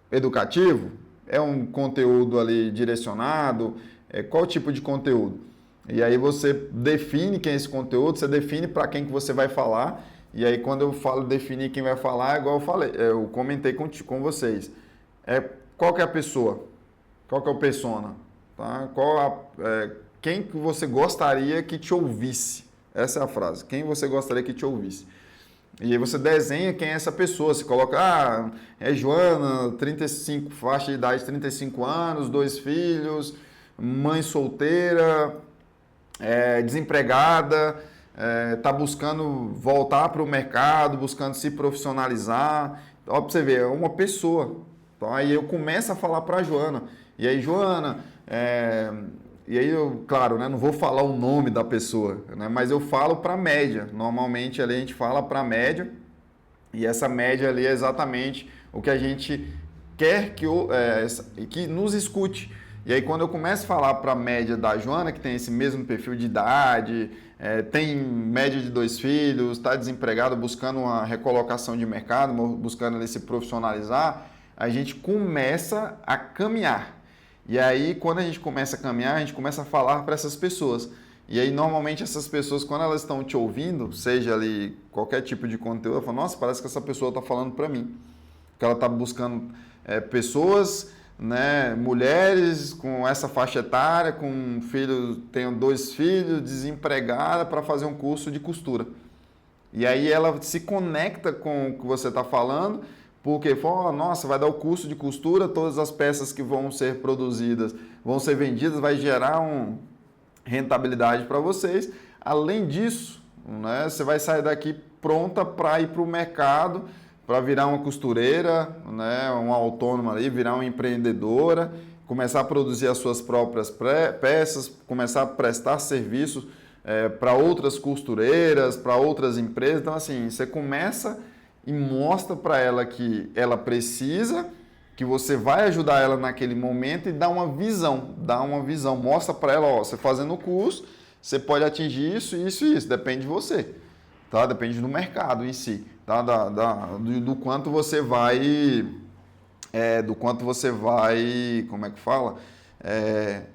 educativo, um conteúdo ali direcionado, qual tipo de conteúdo? E aí você define quem é esse conteúdo, você define para quem que você vai falar, e aí quando eu falo definir quem vai falar, igual eu falei, eu comentei com vocês, qual que é a pessoa? Qual que é o persona? Tá? Quem que você gostaria que te ouvisse? Essa é a frase, quem você gostaria que te ouvisse? E aí você desenha quem é essa pessoa, você coloca, é Joana, 35, faixa de idade 35 anos, 2 filhos, mãe solteira, desempregada, está buscando voltar para o mercado, buscando se profissionalizar. Ó, para você ver, é uma pessoa. Então aí eu começo a falar para a Joana. E aí, Joana, e aí eu, claro, né, não vou falar o nome da pessoa, né, mas eu falo para a média. Normalmente ali a gente fala para a média, e essa média ali é exatamente o que a gente quer que nos escute. E aí quando eu começo a falar para a média da Joana, que tem esse mesmo perfil de idade, tem média de 2 filhos, está desempregado, buscando uma recolocação de mercado, buscando ali se profissionalizar, a gente começa a caminhar. E aí, quando a gente começa a caminhar, a gente começa a falar para essas pessoas. E aí, normalmente, essas pessoas, quando elas estão te ouvindo, seja ali qualquer tipo de conteúdo, ela fala, nossa, parece que essa pessoa está falando para mim. Que ela está buscando pessoas, né, mulheres com essa faixa etária, com um filho, tenho 2 filhos, desempregada, para fazer um curso de costura. E aí ela se conecta com o que você está falando, porque fala, oh, nossa, vai dar o curso de costura, todas as peças que vão ser produzidas, vão ser vendidas, vai gerar uma rentabilidade para vocês. Além disso, né, você vai sair daqui pronta para ir para o mercado, para virar uma costureira, né, uma autônoma ali, virar uma empreendedora, começar a produzir as suas próprias peças, começar a prestar serviços para outras costureiras, para outras empresas. Então, assim, você começa e mostra para ela que ela precisa, que você vai ajudar ela naquele momento e dá uma visão, mostra para ela, ó, você fazendo o curso, você pode atingir isso, isso e isso, depende de você, tá? Depende do mercado em si, tá? Do quanto você vai, como é que fala?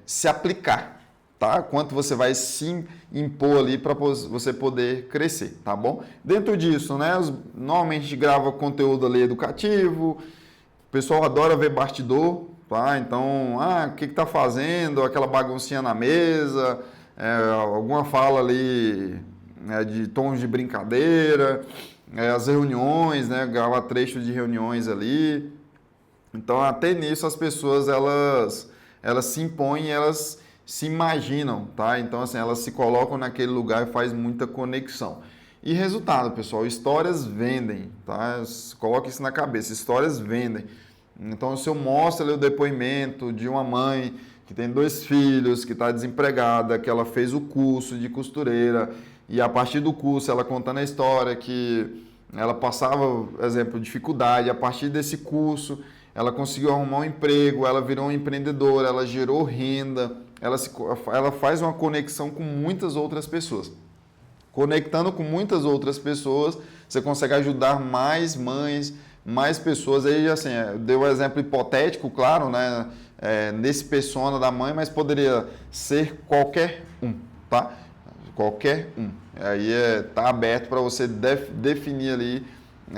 Se aplicar. Tá? Quanto você vai se impor ali para você poder crescer, tá bom? Dentro disso, né, normalmente a gente grava conteúdo ali educativo, o pessoal adora ver bastidor, tá? Então, o que tá fazendo, aquela baguncinha na mesa, alguma fala ali de tons de brincadeira, as reuniões, né, grava trechos de reuniões ali. Então, até nisso as pessoas, elas se impõem, elas se imaginam, tá? Então, assim, elas se colocam naquele lugar e faz muita conexão. E resultado, pessoal, histórias vendem, tá? Coloque isso na cabeça, histórias vendem. Então, se eu mostro ali o depoimento de uma mãe que tem 2 filhos, que está desempregada, que ela fez o curso de costureira e a partir do curso ela contando a história que ela passava, exemplo, dificuldade, a partir desse curso ela conseguiu arrumar um emprego, ela virou uma empreendedora, ela gerou renda, ela faz uma conexão com muitas outras pessoas. Conectando com muitas outras pessoas, você consegue ajudar mais mães, mais pessoas. Aí, assim, deu um exemplo hipotético, claro, né? Nesse persona da mãe, mas poderia ser qualquer um, tá? Qualquer um. Aí tá aberto para você definir ali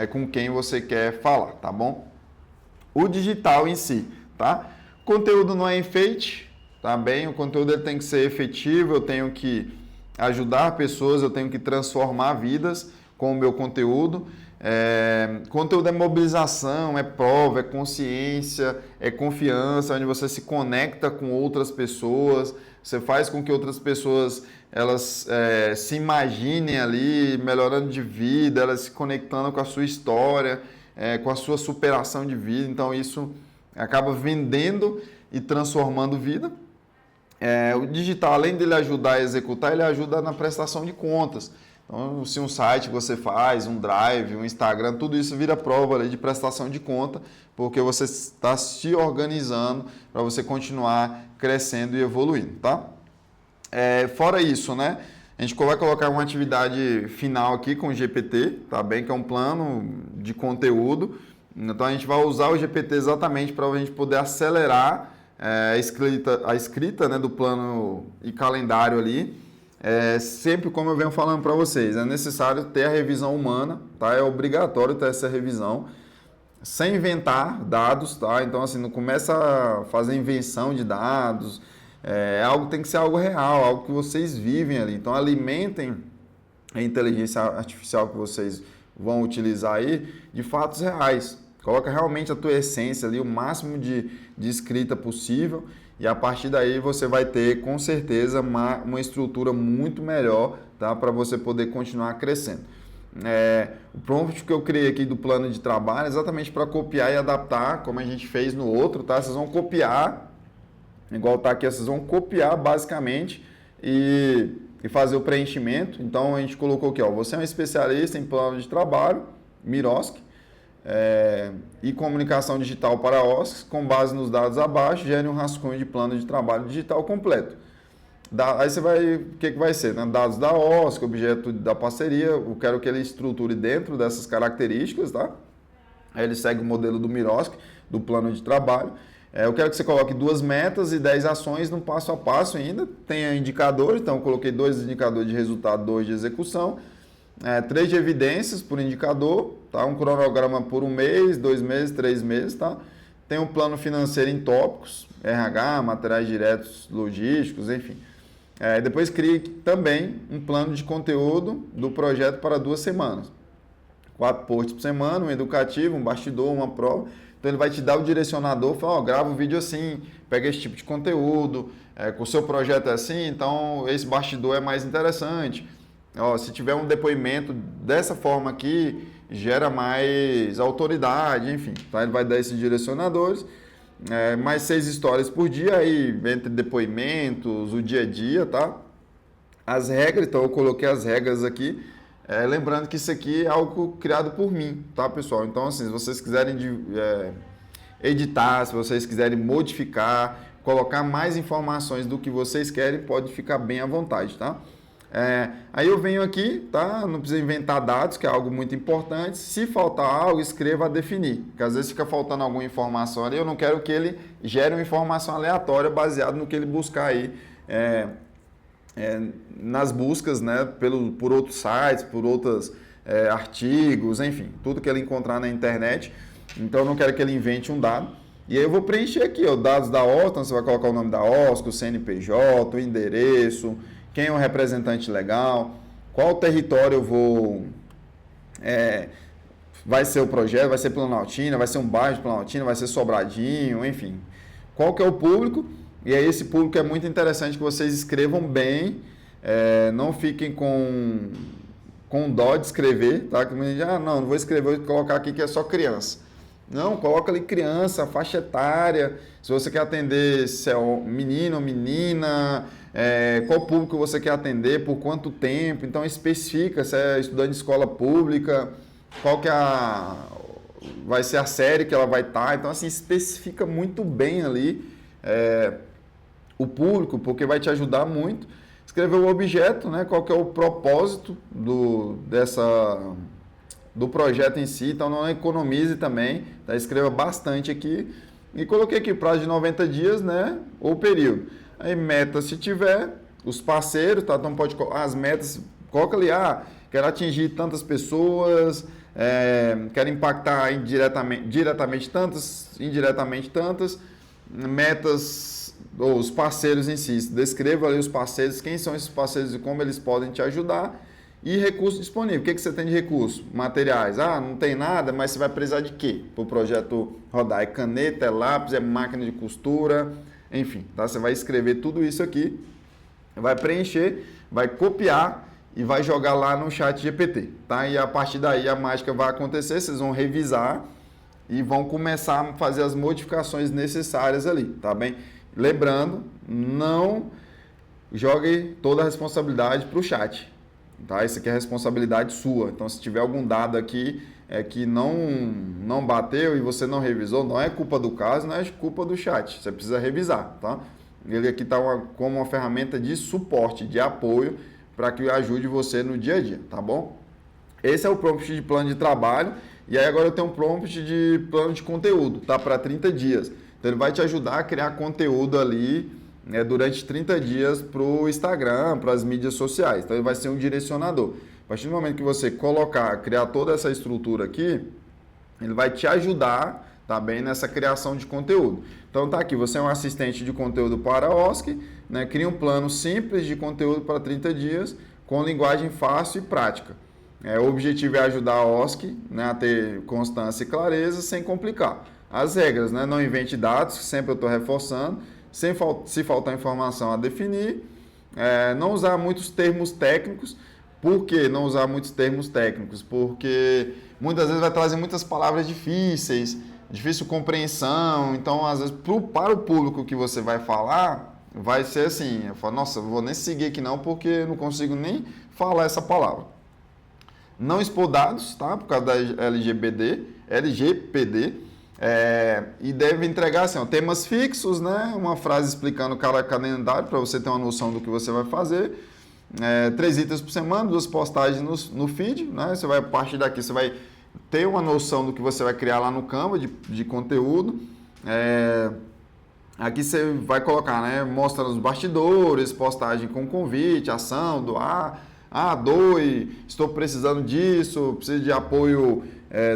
com quem você quer falar, tá bom? O digital em si, tá? Conteúdo não é enfeite, tá bem? O conteúdo ele tem que ser efetivo, eu tenho que ajudar pessoas, eu tenho que transformar vidas com o meu conteúdo. Conteúdo é mobilização, é prova, é consciência, é confiança, onde você se conecta com outras pessoas, você faz com que outras pessoas elas se imaginem ali, melhorando de vida, elas se conectando com a sua história, com a sua superação de vida. Então isso acaba vendendo e transformando vida. O digital, além dele ajudar a executar, ele ajuda na prestação de contas. Então, se um site você faz, um Drive, um Instagram, tudo isso vira prova ali de prestação de conta, porque você está se organizando para você continuar crescendo e evoluindo, tá? Fora isso, né? A gente vai colocar uma atividade final aqui com o GPT, tá bem? Que é um plano de conteúdo. Então, a gente vai usar o GPT exatamente para a gente poder acelerar a escrita, né, do plano e calendário ali. Sempre como eu venho falando para vocês, é necessário ter a revisão humana, tá? É obrigatório ter essa revisão, sem inventar dados, tá? Então, assim, não começa a fazer invenção de dados, tem que ser algo real, algo que vocês vivem ali. Então, alimentem a inteligência artificial que vocês vão utilizar aí de fatos reais. Coloca realmente a tua essência ali, o máximo de escrita possível, e a partir daí você vai ter, com certeza, uma estrutura muito melhor, tá? Para você poder continuar crescendo. O prompt que eu criei aqui do plano de trabalho é exatamente para copiar e adaptar, como a gente fez no outro, tá? Vocês vão copiar, igual tá aqui, vocês vão copiar basicamente e fazer o preenchimento. Então a gente colocou aqui, ó, você é um especialista em plano de trabalho, Miroski, e comunicação digital para OSCs, com base nos dados abaixo, gere um rascunho de plano de trabalho digital completo. Aí você vai, o que vai ser? Né? Dados da OSC, objeto da parceria, eu quero que ele estruture dentro dessas características, tá? Aí ele segue o modelo do Miroski, do plano de trabalho. Eu quero que você coloque 2 metas e 10 ações no passo a passo ainda. Tenha indicadores, então eu coloquei 2 indicadores de resultado, 2 de execução. 3 de evidências por indicador, tá? Um cronograma por 1 mês, 2 meses, 3 meses, tá? Tem um plano financeiro em tópicos, RH, materiais diretos, logísticos, enfim. Depois crie também um plano de conteúdo do projeto para 2 semanas. 4 posts por semana, um educativo, um bastidor, uma prova. Então ele vai te dar o direcionador, fala, grava o vídeo assim, pega esse tipo de conteúdo, com o seu projeto é assim, então esse bastidor é mais interessante. Se tiver um depoimento dessa forma aqui, gera mais autoridade, enfim. Tá? Ele vai dar esses direcionadores, mais 6 histórias por dia, aí entre depoimentos, o dia a dia, tá? As regras, então eu coloquei as regras aqui, lembrando que isso aqui é algo criado por mim, tá, pessoal? Então, assim, se vocês quiserem editar, se vocês quiserem modificar, colocar mais informações do que vocês querem, pode ficar bem à vontade, tá? Aí eu venho aqui, tá? Não precisa inventar dados, que é algo muito importante. Se faltar algo, escreva a definir, porque às vezes fica faltando alguma informação ali, eu não quero que ele gere uma informação aleatória baseado no que ele buscar aí nas buscas, né? Por outros sites, por outros artigos, enfim, tudo que ele encontrar na internet. Então eu não quero que ele invente um dado. E aí eu vou preencher aqui, dados da OSC, então você vai colocar o nome da OSC, o CNPJ, o endereço, quem é o representante legal, qual território eu vou... vai ser o projeto, vai ser Planaltina, vai ser um bairro de Planaltina, vai ser Sobradinho, enfim. Qual que é o público? E aí esse público é muito interessante que vocês escrevam bem, não fiquem com dó de escrever, tá? Que me diz, não vou escrever, vou colocar aqui que é só criança. Não, coloca ali criança, faixa etária, se você quer atender se é menino ou menina, qual público você quer atender, por quanto tempo, então especifica se é estudante de escola pública, qual que vai ser a série que ela vai estar, então assim, especifica muito bem ali o público, porque vai te ajudar muito. Escrever o objeto, né, qual que é o propósito do projeto em si, então não economize também, tá? Escreva bastante aqui e coloquei aqui prazo de 90 dias, né, ou período. Aí meta se tiver, os parceiros, tá? Então pode as metas, coloca ali, quero atingir tantas pessoas, quero impactar diretamente tantas, indiretamente tantas, metas, ou os parceiros em si, descreva ali os parceiros, quem são esses parceiros e como eles podem te ajudar. E recurso disponível. O que você tem de recurso? Materiais. Não tem nada, mas você vai precisar de quê? Para o projeto rodar. É caneta, é lápis, é máquina de costura, enfim. Tá? Você vai escrever tudo isso aqui, vai preencher, vai copiar e vai jogar lá no chat GPT. Tá? E a partir daí a mágica vai acontecer, vocês vão revisar e vão começar a fazer as modificações necessárias ali, tá bem? Lembrando, não jogue toda a responsabilidade para o chat. Tá? Isso aqui é responsabilidade sua. Então, se tiver algum dado aqui que não bateu e você não revisou, não é culpa do caso, não é culpa do chat. Você precisa revisar. Tá? Ele aqui está como uma ferramenta de suporte, de apoio, para que ajude você no dia a dia. Tá bom? Esse é o prompt de plano de trabalho. E aí agora eu tenho um prompt de plano de conteúdo, tá? Para 30 dias. Então, ele vai te ajudar a criar conteúdo ali durante 30 dias para o Instagram, para as mídias sociais. Então, ele vai ser um direcionador. A partir do momento que você criar toda essa estrutura aqui, ele vai te ajudar também nessa criação de conteúdo. Então, tá aqui, você é um assistente de conteúdo para a OSC, né? Cria um plano simples de conteúdo para 30 dias, com linguagem fácil e prática. O objetivo é ajudar a OSC, né, a ter constância e clareza sem complicar. As regras, né? Não invente dados, sempre eu estou reforçando. Se faltar informação a definir, não usar muitos termos técnicos. Por que não usar muitos termos técnicos? Porque muitas vezes vai trazer muitas palavras difíceis, difícil compreensão. Então, às vezes, para o público que você vai falar, vai ser assim, eu falo, nossa, eu vou nem seguir aqui não, porque eu não consigo nem falar essa palavra. Não expor dados, tá? Por causa da LGPD. E deve entregar assim, temas fixos, né? Uma frase explicando cada calendário para você ter uma noção do que você vai fazer. 3 itens por semana, 2 postagens no feed, né? Você vai, a partir daqui, você vai ter uma noção do que você vai criar lá no Canva de conteúdo. Aqui você vai colocar, né? Mostra os bastidores, postagem com convite, ação, doar. Doe, estou precisando disso, preciso de apoio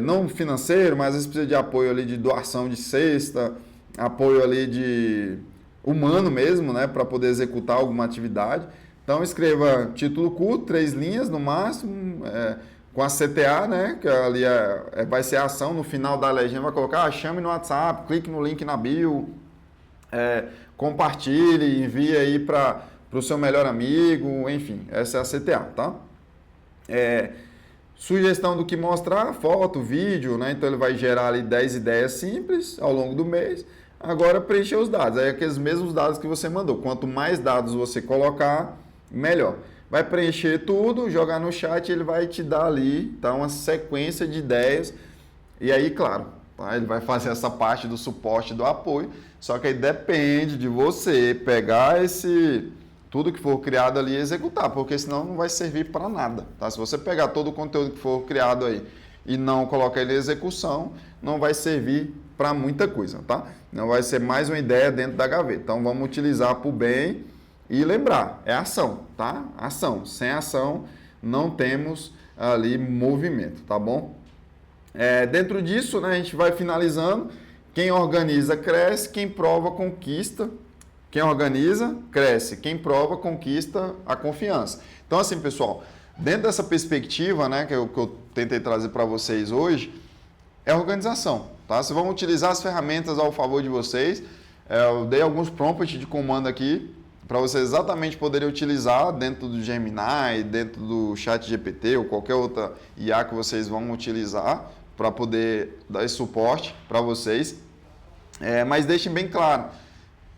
não financeiro, mas às vezes precisa de apoio ali de doação de cesta, apoio ali de humano mesmo, né? Para poder executar alguma atividade. Então escreva título curto, 3 linhas no máximo, com a CTA, né? Que ali vai ser a ação, no final da legenda vai colocar, chame no WhatsApp, clique no link na bio, compartilhe, envie aí para o seu melhor amigo, enfim, essa é a CTA, tá? Sugestão do que mostrar, foto, vídeo, né? Então ele vai gerar ali 10 ideias simples ao longo do mês. Agora preencher os dados, aí aqueles mesmos dados que você mandou. Quanto mais dados você colocar, melhor. Vai preencher tudo, jogar no chat, ele vai te dar ali, tá? Uma sequência de ideias. E aí, claro, tá? Ele vai fazer essa parte do suporte, do apoio. Só que aí depende de você pegar tudo que for criado ali e executar, porque senão não vai servir para nada, tá? Se você pegar todo o conteúdo que for criado aí e não colocar ele em execução, não vai servir para muita coisa, tá? Não vai ser mais uma ideia dentro da gaveta. Então vamos utilizar para o bem e lembrar, é ação, tá? Ação. Sem ação não temos ali movimento, tá bom? Dentro disso, né, a gente vai finalizando. Quem organiza, cresce. Quem prova, conquista. Quem organiza, cresce. Quem prova, conquista a confiança. Então, assim, pessoal, dentro dessa perspectiva, né, que eu tentei trazer para vocês hoje, é organização, tá? Vocês vão utilizar as ferramentas ao favor de vocês. Eu dei alguns prompts de comando aqui para vocês exatamente poderem utilizar dentro do Gemini, dentro do ChatGPT ou qualquer outra IA que vocês vão utilizar para poder dar esse suporte para vocês. Mas deixem bem claro,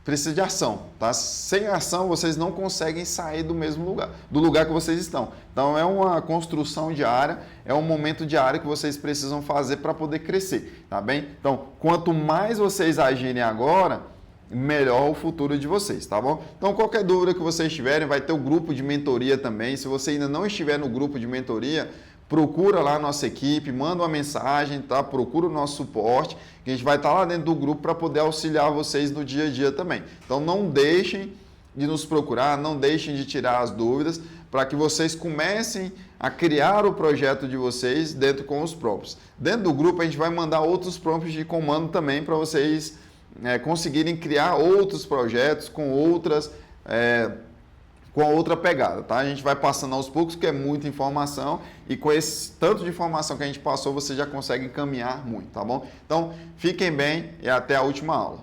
precisa de ação, tá? Sem ação vocês não conseguem sair do mesmo lugar, do lugar que vocês estão. Então é uma construção diária, é um momento diário que vocês precisam fazer para poder crescer, tá bem? Então, quanto mais vocês agirem agora, melhor o futuro de vocês, tá bom? Então, qualquer dúvida que vocês tiverem, vai ter o grupo de mentoria também. Se você ainda não estiver no grupo de mentoria, procura lá a nossa equipe, manda uma mensagem, tá? Procura o nosso suporte, que a gente vai estar lá dentro do grupo para poder auxiliar vocês no dia a dia também. Então não deixem de nos procurar, não deixem de tirar as dúvidas, para que vocês comecem a criar o projeto de vocês dentro com os prompts. Dentro do grupo a gente vai mandar outros prompts de comando também para vocês conseguirem criar outros projetos com outra pegada, tá? A gente vai passando aos poucos, que é muita informação, e com esse tanto de informação que a gente passou, você já consegue caminhar muito, tá bom? Então, fiquem bem e até a última aula.